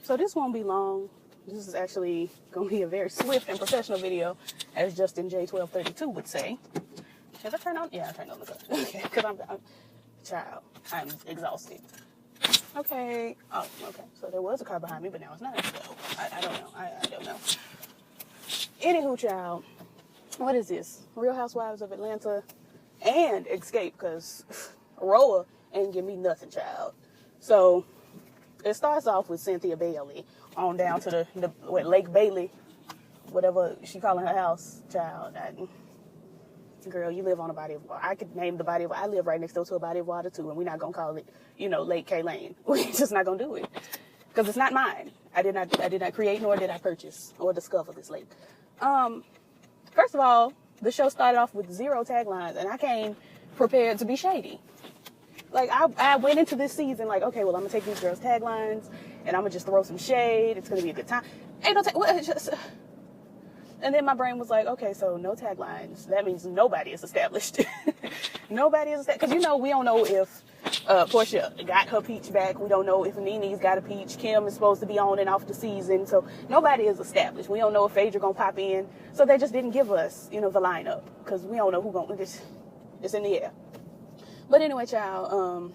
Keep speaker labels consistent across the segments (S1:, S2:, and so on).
S1: So this won't be long. This is actually going to be a very swift and professional video, as Justin J1232 would say. Has I turned on? Yeah, I turned on the car. Okay, because I'm exhausted. Okay. Oh, okay. So there was a car behind me, but now it's not. So I don't know. I don't know. Anywho, child. What is this? Real Housewives of Atlanta and Xscape, because RHOA ain't give me nothing, child. So it starts off with Cynthia Bailey on down to the Lake Bailey, whatever she calling her house, child. Girl, you live on a body of water. I could name the body of water. I live right next door to a body of water too, and we're not gonna call it, Lake K Lane. We're just not gonna do it because it's not mine. I did not create, nor did I purchase or discover this lake. First of all, the show started off with 0 taglines, and I came prepared to be shady. Like, I went into this season like, okay, well, I'm gonna take these girls' taglines, and I'm gonna just throw some shade. It's gonna be a good time. Ain't no And then my brain was like, okay, so no taglines. That means nobody is established. Nobody is established. Because, we don't know if Portia got her peach back. We don't know if Nene's got a peach. Kim is supposed to be on and off the season. So nobody is established. We don't know if Phaedra going to pop in. So they just didn't give us, the lineup. Because we don't know who going to... It's in the air. But anyway, child,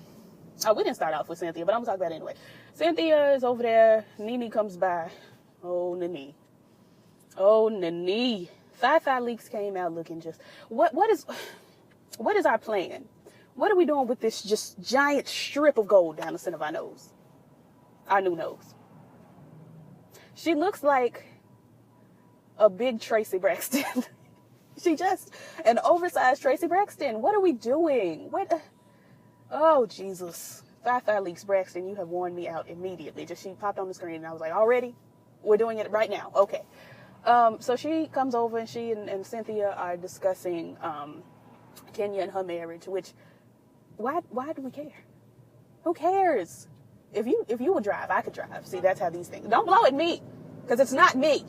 S1: we didn't start off with Cynthia, but I'm going to talk about it anyway. Cynthia is over there. Nene comes by. Oh, Nene. Oh, Nene. Sci-Fi Leaks came out looking just... What is our plan? What are we doing with this just giant strip of gold down the center of our nose? Our new nose. She looks like a big Tracy Braxton. She just... An oversized Tracy Braxton. What are we doing? Oh, Jesus. Sci-Fi Leaks Braxton, you have worn me out immediately. She popped on the screen and I was like, already? We're doing it right now. Okay. So she comes over and she and Cynthia are discussing Kenya and her marriage, which why do we care? Who cares? If you would drive, I could drive. See, that's how these things. Don't blow at me, because it's not me.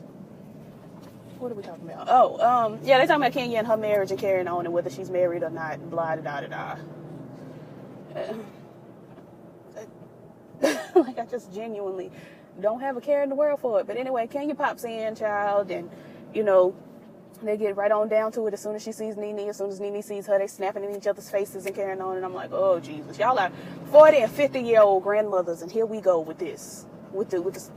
S1: What are we talking about? Oh, yeah, they're talking about Kenya and her marriage and carrying on and whether she's married or not. Blah da da da da. Like, I just genuinely don't have a care in the world for it. But anyway, Kenya pops in, child, and, they get right on down to it as soon as she sees Nene. As soon as Nene sees her, they snapping in each other's faces and carrying on. And I'm like, oh, Jesus. Y'all are 40 and 50-year-old grandmothers, and here we go with this. With this.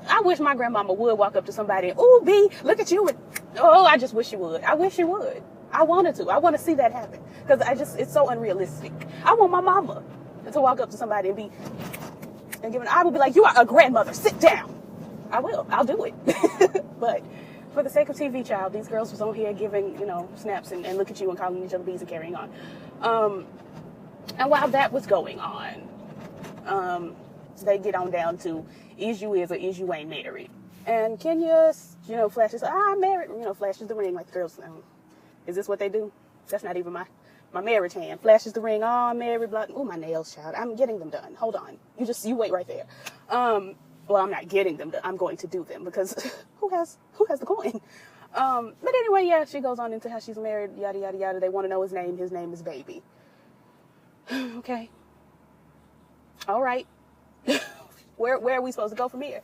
S1: I wish my grandmama would walk up to somebody and, ooh, B, look at you. And, oh, I just wish she would. I wish she would. I wanted to. I want to see that happen. Because it's so unrealistic. I want my mama to walk up to somebody and I would be like, you are a grandmother. Sit down. I will. I'll do it. But for the sake of TV, child, these girls was on here giving, snaps and look at you and calling each other bees and carrying on. And while that was going on, they get on down to is you is or is you ain't married. And Kenya, flashes, I'm married, flashes the ring like the girls. Is this what they do? That's not even my marriage hand. Flashes the ring, oh, I'm married, blah. Oh, my nails, child. I'm getting them done. Hold on. You wait right there. Well, I'm not getting them done. I'm going to do them because who has the coin? But anyway, yeah, she goes on into how she's married, yada, yada, yada. They want to know his name. His name is Baby. Okay. All right. Where are we supposed to go from here?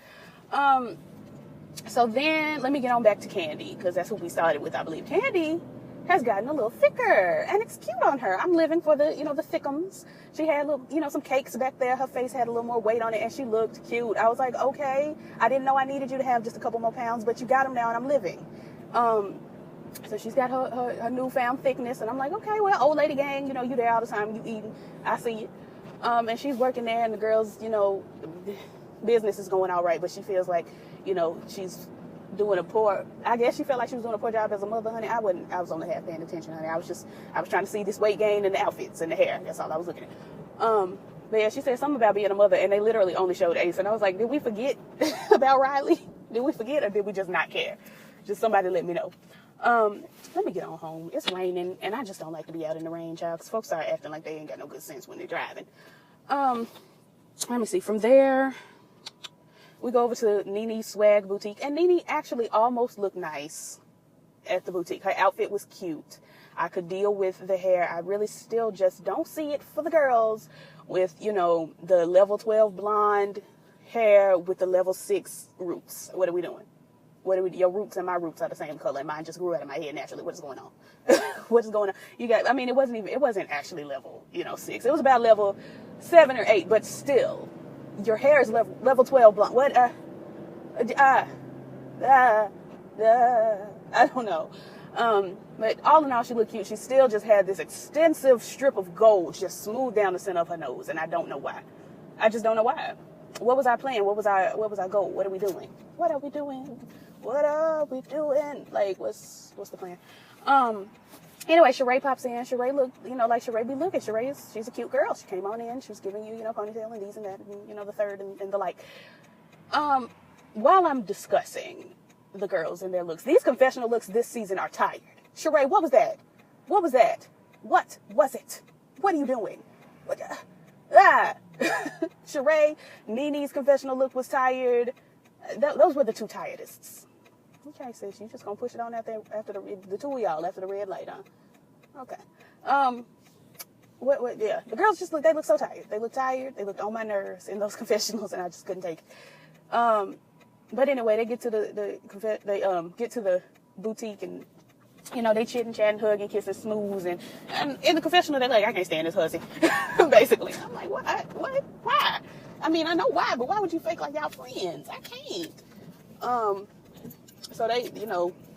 S1: So then let me get on back to Candy, because that's who we started with, I believe. Candy has gotten a little thicker, and it's cute on her. I'm living for the, the thickums. She had a little, some cakes back there. Her face had a little more weight on it, and she looked cute. I was like, okay, I didn't know I needed you to have just a couple more pounds, but you got them now, and I'm living. So she's got her newfound thickness, and I'm like, okay, well, old lady gang, you there all the time, you eating, I see it. And she's working there, and the girls, business is going all right, but she feels like, she's doing I guess she felt like she was doing a poor job as a mother, honey. I was only half paying attention, honey. I was trying to see this weight gain in the outfits and the hair. That's all I was looking at. But yeah, she said something about being a mother, and they literally only showed Ace, and I was like, did we forget about Riley? Did we forget, or did we just not care? Just somebody let me know. Let me get on home. It's raining, and I just don't like to be out in the rain, child, because folks start acting like they ain't got no good sense when they're driving. Let me see. From there, we go over to Nene's Swag Boutique, and Nene actually almost looked nice at the boutique. Her outfit was cute. I could deal with the hair. I really still just don't see it for the girls with, the level 12 blonde hair with the level 6 roots. What are we doing? Your roots and my roots are the same color, and mine just grew out of my head naturally. What is going on? What is going on? You got, I mean, it wasn't actually level, 6. It was about level 7 or 8, but still, your hair is level 12 blonde. What? I don't know. But all in all, she looked cute. She still just had this extensive strip of gold just smooth down the center of her nose, and I don't know why. I just don't know why. What was our plan? What was our goal? What are we doing? What are we doing? What are we doing? Like, what's the plan? Anyway, Sheree pops in. Sheree looked, like Sheree be looking. She's a cute girl. She came on in. She was giving you, ponytail and these and that, and, the third and the like. While I'm discussing the girls and their looks, these confessional looks this season are tired. Sheree, what was that? What was that? What was it? What are you doing? Sheree, Nene's confessional look was tired. Those were the two tiredest. Okay, sis, you just gonna push it on after the two of y'all after the red light, huh? Okay. Yeah, the girls just they look so tired. They look tired. They looked on my nerves in those confessionals, and I just couldn't take it. But anyway, they get to get to the boutique, and they chitting, chatting, hugging, kissing, smoothing, and in the confessional they're like, I can't stand this hussy. Basically, I'm like, what, why? I mean, I know why, but why would you fake like y'all friends? I can't. So they,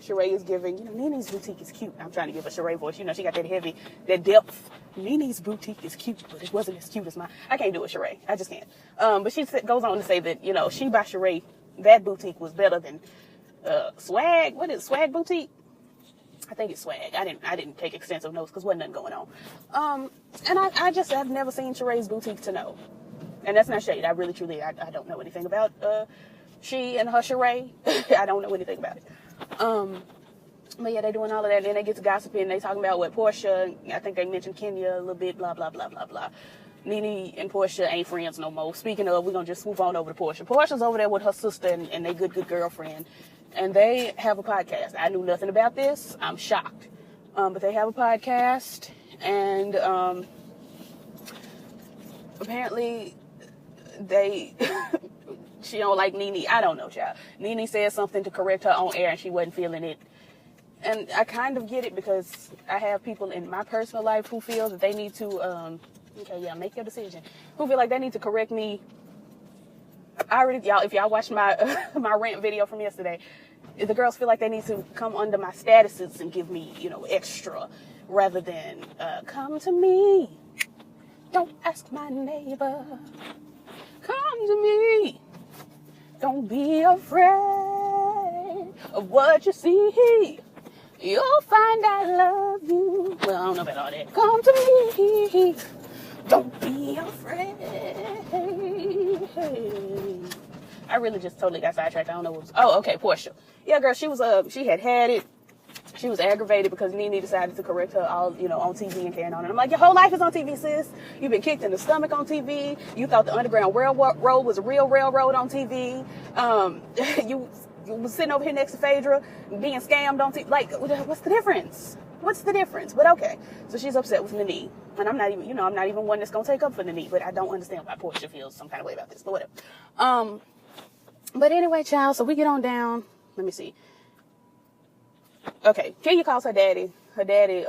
S1: Sheree is giving, Nene's boutique is cute. I'm trying to give a Sheree voice. She got that depth. Nene's boutique is cute, but it wasn't as cute as mine. I can't do a Sheree. I just can't. But she goes on to say that, she by Sheree, that boutique was better than Swag. What is Swag Boutique? I think it's Swag. I didn't take extensive notes because wasn't nothing going on. And I just have never seen Sheree's boutique to know. And that's not shade. I really, truly, I don't know anything about she and her Sheree. I don't know anything about it. But yeah, they doing all of that. And then they get to gossiping. They talking about what Portia, I think they mentioned Kenya a little bit, blah, blah, blah, blah, blah. Nene and Portia ain't friends no more. Speaking of, we're going to just swoop on over to Portia. Portia's over there with her sister and they good girlfriend. And they have a podcast. I knew nothing about this. I'm shocked. But they have a podcast. And apparently she don't like Nene. I don't know, child. Nene said something to correct her on air and she wasn't feeling it. And I kind of get it because I have people in my personal life who feel that they need to, make your decision. Who feel like they need to correct me. If y'all watched my my rant video from yesterday, the girls feel like they need to come under my statuses and give me, extra rather than come to me. Don't ask my neighbor. Come to me. Don't be afraid of what you see. You'll find I love you. Well, I don't know about all that. Come to me. Don't be afraid. I really just totally got sidetracked. I don't know what was. Oh, okay, Portia. Yeah, girl, she had it. She was aggravated because Nene decided to correct her all, on TV and carrying on. And I'm like, your whole life is on TV, sis. You've been kicked in the stomach on TV. You thought the Underground Railroad was a real railroad on TV. You was sitting over here next to Phaedra being scammed on TV. Like, what's the difference? What's the difference? But okay. So she's upset with Nene. And I'm not even one that's going to take up for Nene. But I don't understand why Portia feels some kind of way about this. But whatever. But anyway, child, so we get on down. Let me see. Okay, Kenya calls her daddy. Her daddy,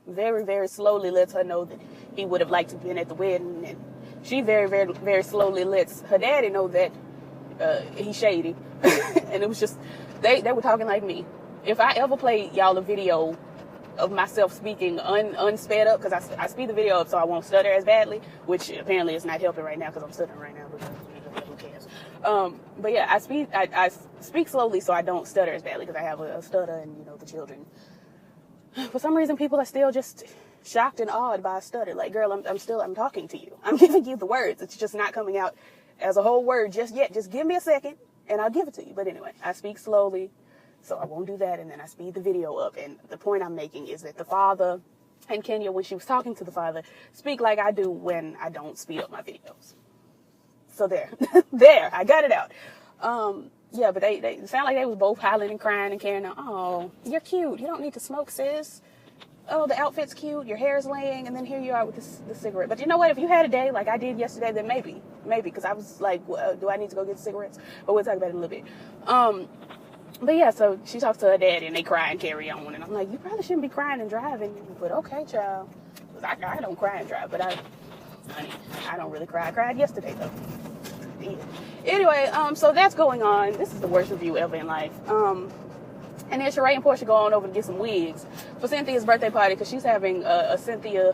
S1: very, very slowly lets her know that he would have liked to have been at the wedding. And she very, very, very slowly lets her daddy know that he's shady. And it was just, they were talking like me. If I ever play y'all a video of myself speaking unsped up, because I speed the video up so I won't stutter as badly, which apparently is not helping right now because I'm stuttering right now, but who cares? But yeah, I speak slowly so I don't stutter as badly because I have a stutter and, the children. For some reason, people are still just shocked and awed by a stutter. Like, girl, I'm talking to you. I'm giving you the words. It's just not coming out as a whole word just yet. Just give me a second and I'll give it to you. But anyway, I speak slowly, so I won't do that. And then I speed the video up. And the point I'm making is that the father and Kenya, when she was talking to the father, speak like I do when I don't speed up my videos. So there, I got it out. Yeah, but they sound like they was both hollering and crying and carrying on. Oh, you're cute. You don't need to smoke, sis. oh, the outfit's cute, your hair's laying, and then here you are with this cigarette. But you know what? If you had a day like I did yesterday, then maybe, because I was like, well, do I need to go get cigarettes? But we'll talk about it in a little bit. But yeah, so she talks to her daddy, and they cry and carry on. And I'm like, you probably shouldn't be crying and driving. But okay, child. I don't cry and drive, but honey, I don't really cry. I cried yesterday, though. Yeah. Anyway, so that's going on. This is the worst review ever in life. And then Sheree and Portia go on over to get some wigs for Cynthia's birthday party, because she's having a Cynthia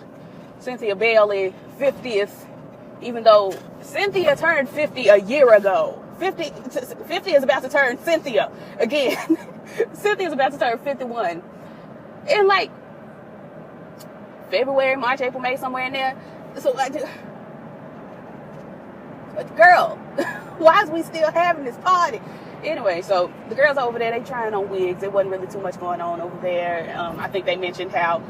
S1: Bailey 50th, even though Cynthia turned 50 a year ago. 50 is about to turn Cynthia again. Cynthia's about to turn 51. In like February, March, April, May, somewhere in there. So girl, why is we still having this party? Anyway, so the girls over there, they trying on wigs. There wasn't really too much going on over there. I think they mentioned how,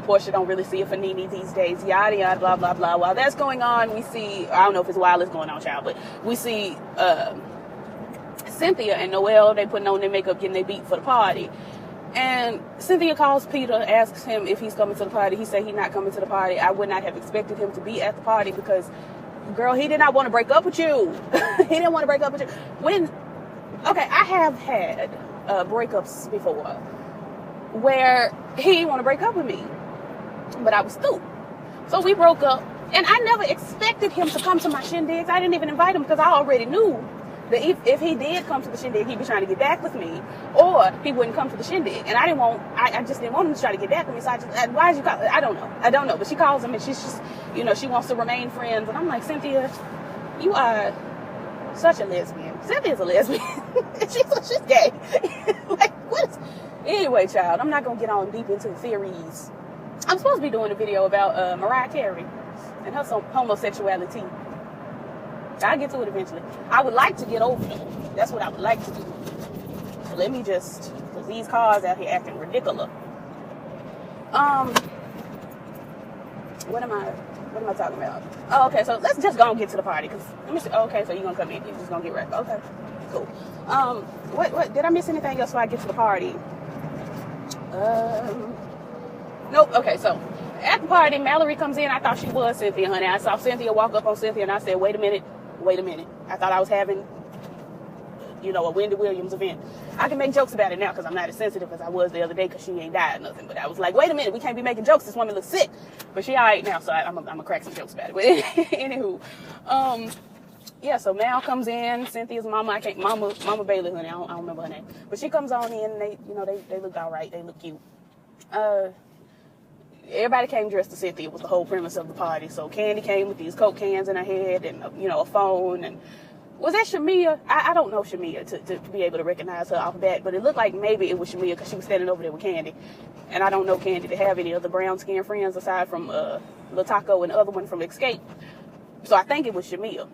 S1: Portia don't really see a Fanini these days, yada, yada, blah, blah, blah. While that's going on, we see, I don't know if it's while it's going on, child, but we see Cynthia and Noelle, they putting on their makeup, getting their beat for the party. And Cynthia calls Peter, asks him if he's coming to the party. He said he's not coming to the party. I would not have expected him to be at the party because, girl, he did not want to break up with you. He didn't want to break up with you. Okay, I have had breakups before where he didn't want to break up with me, but I was through. So we broke up, and I never expected him to come to my shindigs. I didn't even invite him because I already knew that if he did come to the shindig, he'd be trying to get back with me, or he wouldn't come to the shindig. And I just didn't want him to try to get back with me. So why did you call? I don't know. But she calls him, and she's just, she wants to remain friends. And I'm like, Cynthia, you are such a lesbian. Cynthia's a lesbian. she's gay. Like, what is... Anyway, child, I'm not going to get on deep into the theories. I'm supposed to be doing a video about Mariah Carey and her homosexuality. I'll get to it eventually. I would like to get over it. That's what I would like to do. So let me just... Because these cars out here acting ridiculous. What am I talking about? Oh, okay, so let's just go and get to the party. Cause let me see. Oh, okay, so you're going to come in. You're just going to get right. Okay, cool. What did I miss anything else before I get to the party? Nope. Okay, so at the party, Mallory comes in. I thought she was Cynthia, honey. I saw Cynthia walk up on Cynthia, and I said, wait a minute. I thought I was having, a Wendy Williams event. I can make jokes about it now because I'm not as sensitive as I was the other day because she ain't died or nothing. But I was like, wait a minute, we can't be making jokes. This woman looks sick. But she all right now, so I'm going to crack some jokes about it. But anywho, yeah, so Mal comes in. Cynthia's mama, Mama Bailey, honey, I don't remember her name. But she comes on in, and they looked all right. They look cute. Everybody came dressed to Cynthia was the whole premise of the party. So Candy came with these Coke cans in her head and, a phone. And was that Shamia? I don't know Shamia to be able to recognize her off bat, but it looked like maybe it was Shamia because she was standing over there with Candy. And I don't know Candy to have any other brown skin friends aside from Lil Taco and the other one from Xscape. So I think it was Shamia.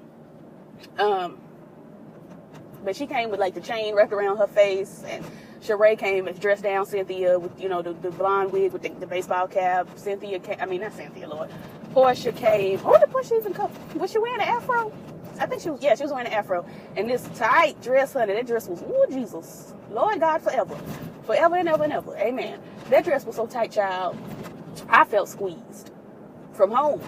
S1: But she came with like the chain wrapped around her face, and Sheree came as dressed down Cynthia with, the blonde wig with the baseball cap. Cynthia came, not Cynthia, Lord. Portia came. Where did Portia even come? Was she wearing an afro? I think she was wearing an afro. And this tight dress, honey, that dress was, ooh, Jesus. Lord God, forever. Forever and ever and ever. Amen. That dress was so tight, child. I felt squeezed from home.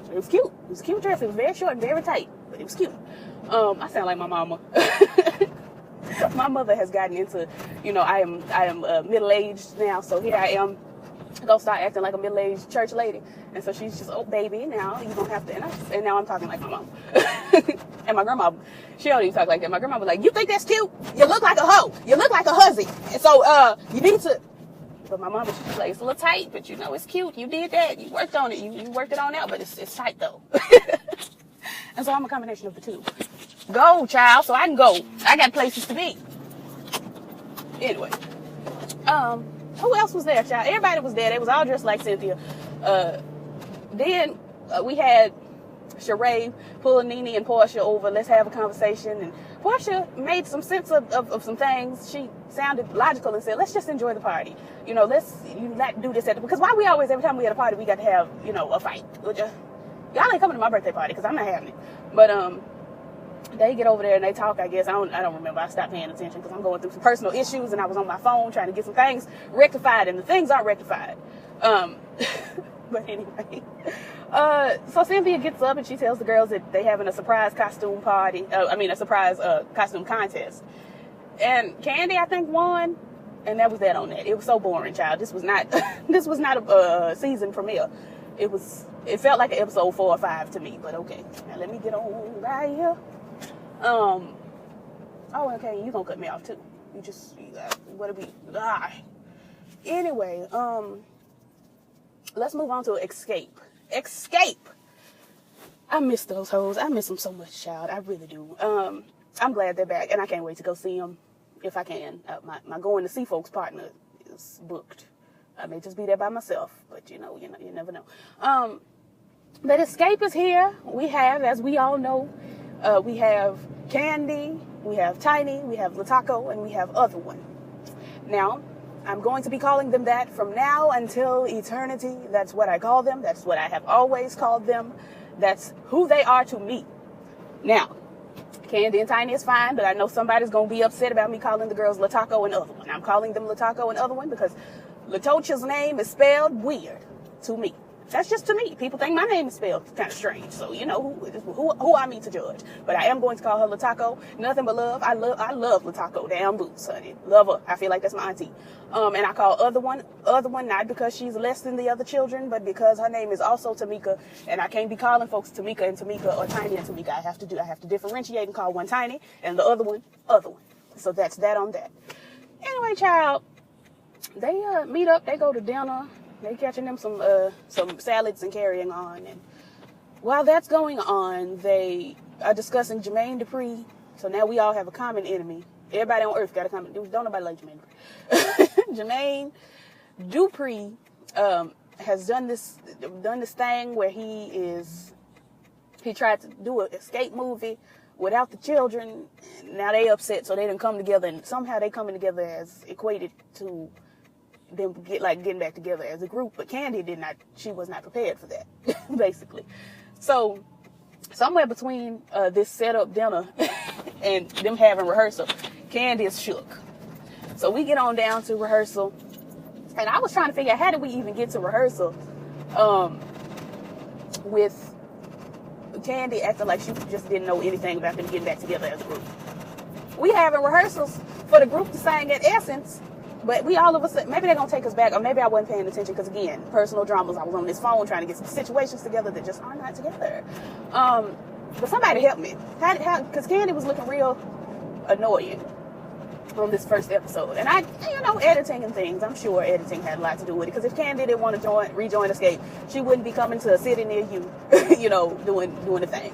S1: It was cute. It was a cute dress. It was very short and very tight, but it was cute. I sound like my mama. My mother has gotten into, I am middle-aged now, so here I am gonna start acting like a middle-aged church lady. And so she's just, oh baby, now you're gonna have to, and now I'm talking like my mom. And my grandma, she don't even talk like that. My grandma was like, you think that's cute? You look like a hoe. You look like a hussy. And so you need to. But my mama, she's like, it's a little tight, but it's cute. You did that. You worked on it. You worked it on out, but it's tight though. And so I'm a combination of the two. Go, child, so I can go. I got places to be. Anyway, who else was there, child? Everybody was there. They was all dressed like Cynthia. Then we had Sheree pull Nene and Portia over. Let's have a conversation. And Portia made some sense of some things. She sounded logical and said, let's just enjoy the party. Let's not do this because why we always, every time we had a party, we got to have, a fight. Y'all ain't coming to my birthday party because I'm not having it. But they get over there and they talk, I guess. I don't remember. I stopped paying attention because I'm going through some personal issues and I was on my phone trying to get some things rectified, and the things aren't rectified. But anyway, so Cynthia gets up and she tells the girls that they having a surprise costume party. A surprise costume contest. And Candy, I think, won. And that was that on that. It was so boring, child. This was not a season premiere. It felt like an episode 4 or 5 to me, but okay. Now let me get on right here. Oh, okay, you gonna cut me off too. What'll be, Anyway, let's move on to Xscape. I miss those hoes. I miss them so much, child. I really do. I'm glad they're back, and I can't wait to go see them if I can. My going to see folks partner is booked. I may just be there by myself, but you never know. But Xscape is here. We have, as we all know, we have Candy, we have Tiny, we have Lataco, and we have Other One. Now, I'm going to be calling them that from now until eternity. That's what I call them. That's what I have always called them. That's who they are to me. Now, Candy and Tiny is fine, but I know somebody's going to be upset about me calling the girls Lataco and Other One. I'm calling them Lataco and Other One because Latocha's name is spelled weird to me. That's just to me. People think my name is spelled kind of strange. So, who I mean to judge. But I am going to call her Lataco. Nothing but love. I love Lataco. Damn boots, honey. Love her. I feel like that's my auntie. And I call Other One not because she's less than the other children, but because her name is also Tamika. And I can't be calling folks Tamika and Tamika or Tiny and Tamika. I have to differentiate and call one Tiny and the other one, Other One. So that's that on that. Anyway, child, they meet up. They go to dinner. They catching them some salads and carrying on. And while that's going on, they are discussing Jermaine Dupri. So now we all have a common enemy. Everybody on earth got a common. Don't nobody like Jermaine Dupri. Jermaine Dupri has done this thing where he tried to do an escape movie without the children. Now they upset, so they didn't come together, and somehow they coming together as equated to them getting back together as a group. But Candy she was not prepared for that, basically. So somewhere between this setup dinner and them having rehearsal, Candy is shook. So we get on down to rehearsal, and I was trying to figure out how did we even get to rehearsal with Candy acting like she just didn't know anything about them getting back together as a group. We having rehearsals for the group to sing at Essence. But we all of a sudden, maybe they're going to take us back, or maybe I wasn't paying attention because, again, personal dramas. I was on this phone trying to get some situations together that just are not together. But somebody help me. Because Candy was looking real annoying on this first episode. And editing and things, I'm sure editing had a lot to do with it. Because if Candy didn't want to rejoin Xscape, she wouldn't be coming to a city near you, doing the thing.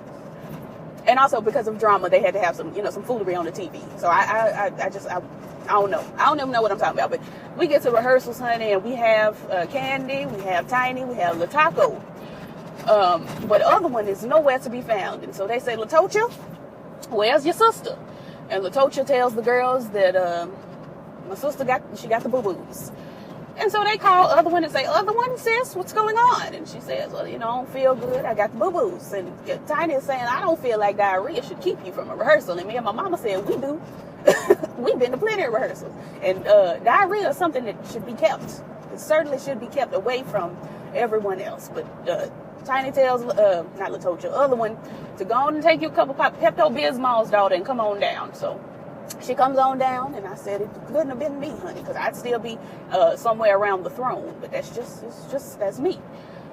S1: And also because of drama, they had to have some foolery on the TV. So I don't know. I don't even know what I'm talking about. But we get to rehearsals, honey, and we have Candy, we have Tiny, we have Lataco. But the other one is nowhere to be found. And so they say, Latocha, where's your sister? And Latocha tells the girls that my sister got the boo-boos. And so they call Other One and say, Other One, sis, what's going on? And she says, well, I don't feel good. I got the boo-boos. And Tiny is saying, I don't feel like diarrhea should keep you from a rehearsal. And me and my mama said, we do. We've been to plenty of rehearsals. And diarrhea is something that should be kept. It certainly should be kept away from everyone else. But Tiny tells, not Latocha, Other One, to go on and take you a couple Pepto-Bismol's, daughter, and come on down. So she comes on down, and I said it couldn't have been me, honey, because I'd still be somewhere around the throne. But that's me.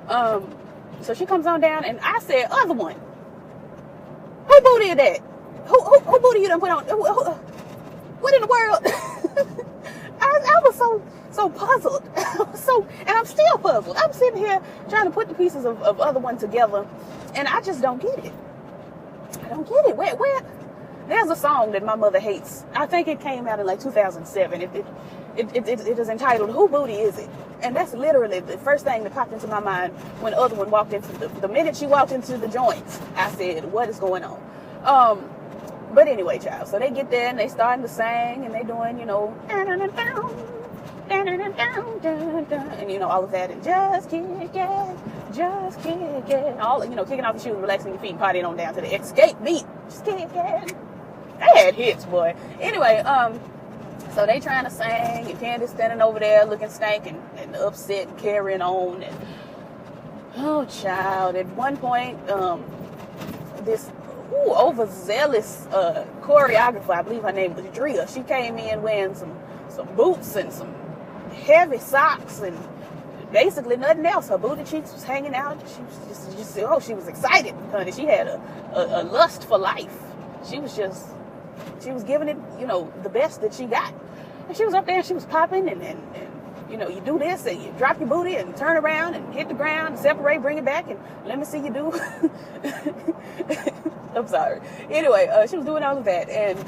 S1: So she comes on down, and I said, Other One, who booty is that? Who booty you done put on? What in the world? I was so puzzled. And I'm still puzzled. I'm sitting here trying to put the pieces of Other One together, and I just don't get it. I don't get it. Where? There's a song that my mother hates. I think it came out in like 2007. It is entitled, Who Booty Is It? And that's literally the first thing that popped into my mind when Other One walked into the minute she walked into the joints. I said, what is going on? But anyway, child, so they get there and they starting to sing and they doing, and all of that, and just kick it, just kicking. All, you know, kicking off your shoes, relaxing your feet, partying on down to the Xscape beat. Just kicking. They had hits, boy. Anyway, so they trying to sing, and Candy's standing over there looking stank and upset and carrying on. And oh, child, at one point, this overzealous choreographer, I believe her name was RHOA, she came in wearing some boots and some heavy socks and basically nothing else. Her booty cheeks was hanging out. She was just she was excited, honey. She had a lust for life. She was giving it, you know, the best that she got. And she was up there and she was popping and you know, you do this and you drop your booty and turn around and hit the ground and separate, bring it back, and let me see you do. I'm sorry. Anyway, she was doing all of that. And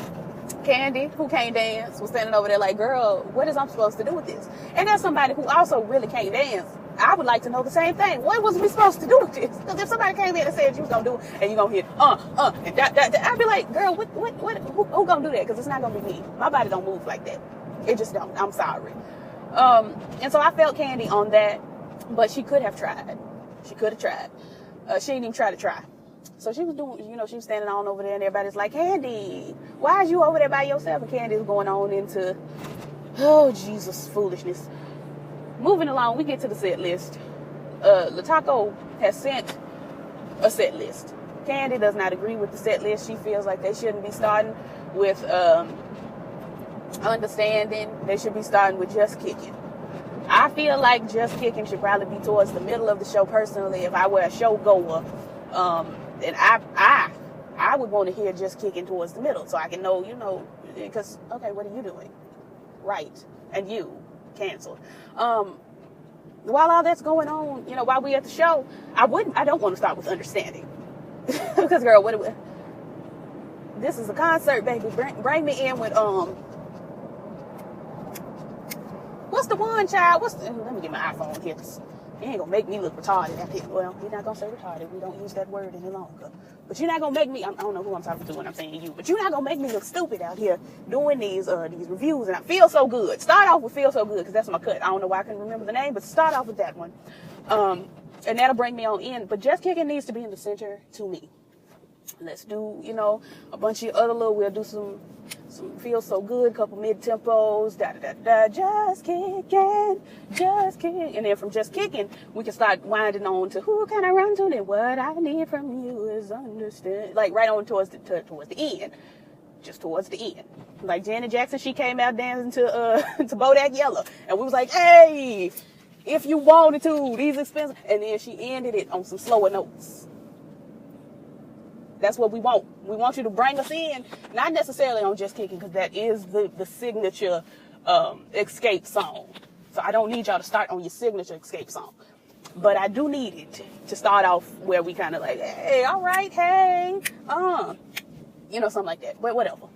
S1: Candy, who can't dance, was standing over there like, girl, what is I'm supposed to do with this? And there's somebody who also really can't dance. I would like to know the same thing. What was we supposed to do with this? Because if somebody came in and said you was going to do it, and you're going to hit, and that, I'd be like, girl, who going to do that? Because it's not going to be me. My body don't move like that. It just don't. I'm sorry. And so I felt Candy on that, but she could have tried. She could have tried. She didn't even try to try. So she was doing, you know, she was standing on over there and everybody's like, Candy, why is you over there by yourself? And Candy's going on into, oh, Jesus, foolishness. Moving along, we get to the set list. Lataco has sent a set list. Candy does not agree with the set list. She feels like they shouldn't be starting with understanding. They should be starting with just kicking. I feel like just kicking should probably be towards the middle of the show personally. If I were a show goer, and I would want to hear just kicking towards the middle so I can know, you know, because, okay, what are you doing? Right. And you canceled. While all that's going on, you know, while we at the show, I don't want to start with understanding. Because, girl, this is a concert, baby. Bring me in with, what's the one, child? Let me get my iPhone here. You ain't gonna make me look retarded out here. Well, you're not gonna say retarded. We don't use that word any longer. But you're not gonna make me, I don't know who I'm talking to when I'm saying you, but you're not gonna make me look stupid out here doing these reviews. And I feel so good. Start off with Feel So Good, because that's my cut. I don't know why I couldn't remember the name, but start off with that one. And that'll bring me on in. But Just Kicking needs to be in the center to me. Let's do, you know, a bunch of other we'll do some Feel So Good, couple mid-tempos, just kicking. And then from Just Kicking, we can start winding on to who can I run to, then what I need from you is understand. Like right on towards the end. Just towards the end. Like Janet Jackson, she came out dancing to Bodak Yellow. And we was like, hey, if you wanted to, these expensive. And then she ended it on some slower notes. That's what we want. We want you to bring us in, not necessarily on Just Kicking, because that is the signature Xscape song. So I don't need y'all to start on your signature Xscape song. But I do need it to start off where we kind of like, hey, all right, hey, you know, something like that. But whatever.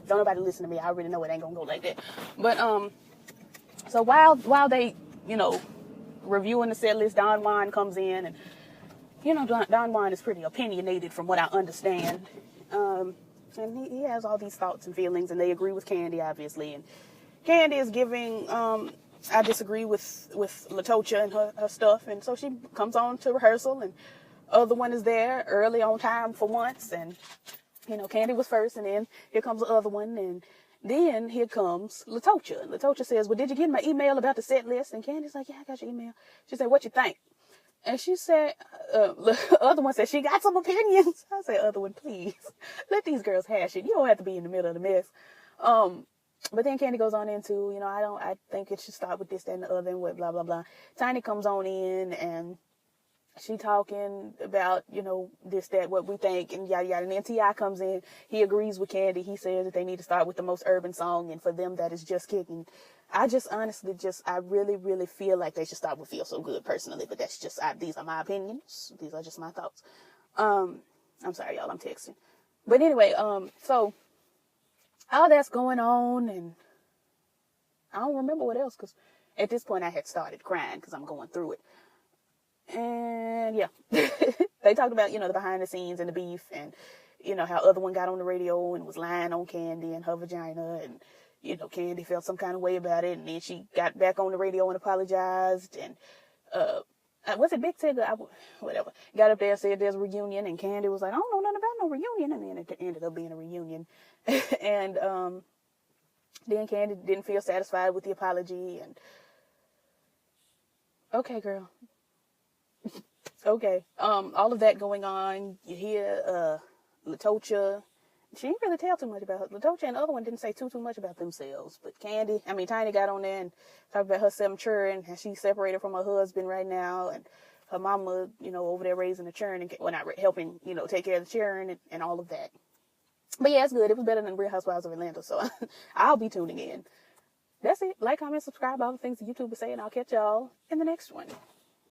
S1: Don't nobody listen to me. I already know it ain't gonna go like that. But so while they, you know, reviewing the set list, Don Juan comes in, and you know, Don Juan is pretty opinionated from what I understand. And he has all these thoughts and feelings, and they agree with Candy, obviously. And Candy is giving, I disagree with Latocha and her stuff. And so she comes on to rehearsal, and other one is there early on time for once. And, you know, Candy was first, and then here comes the other one. And then here comes Latocha. And Latocha says, well, did you get my email about the set list? And Candy's like, yeah, I got your email. She said, what you think? And she said, the other one said, she got some opinions. I said, other one, please, let these girls hash it. You don't have to be in the middle of the mess. But then Candy goes on into, you know, I think it should start with this, that, and the other, and what, blah, blah, blah. Tiny comes on in, and she talking about, you know, this, that, what we think, and yada, yada. And then T.I. comes in. He agrees with Candy. He says that they need to start with the most urban song, and for them, that is Just Kicking. I just honestly I really, really feel like they should start with Feel So Good personally, but that's just, these are my opinions. These are just my thoughts. I'm sorry, y'all, I'm texting. But anyway, so all that's going on, and I don't remember what else, because at this point I had started crying because I'm going through it. And yeah, they talked about, you know, the behind the scenes and the beef, and, you know, how other one got on the radio and was lying on Candy and her vagina, and, you know, Candy felt some kind of way about it, and then she got back on the radio and apologized, and was it Big Tigger? Whatever. Got up there, said there's a reunion, and Candy was like, I don't know nothing about no reunion, and then it ended up being a reunion. And then Candy didn't feel satisfied with the apology, and okay, girl. Okay. All of that going on. You hear Latocha. She didn't really tell too much about her. Latocha and the other one didn't say too much about themselves. But Tiny got on there and talked about herself maturing, and she's separated from her husband right now, and her mama, over there raising the children, and not helping, take care of the children and all of that. But yeah, it's good. It was better than Real Housewives of Atlanta, so I'll be tuning in. That's it. Like, comment, subscribe, all the things that YouTube is saying. I'll catch y'all in the next one.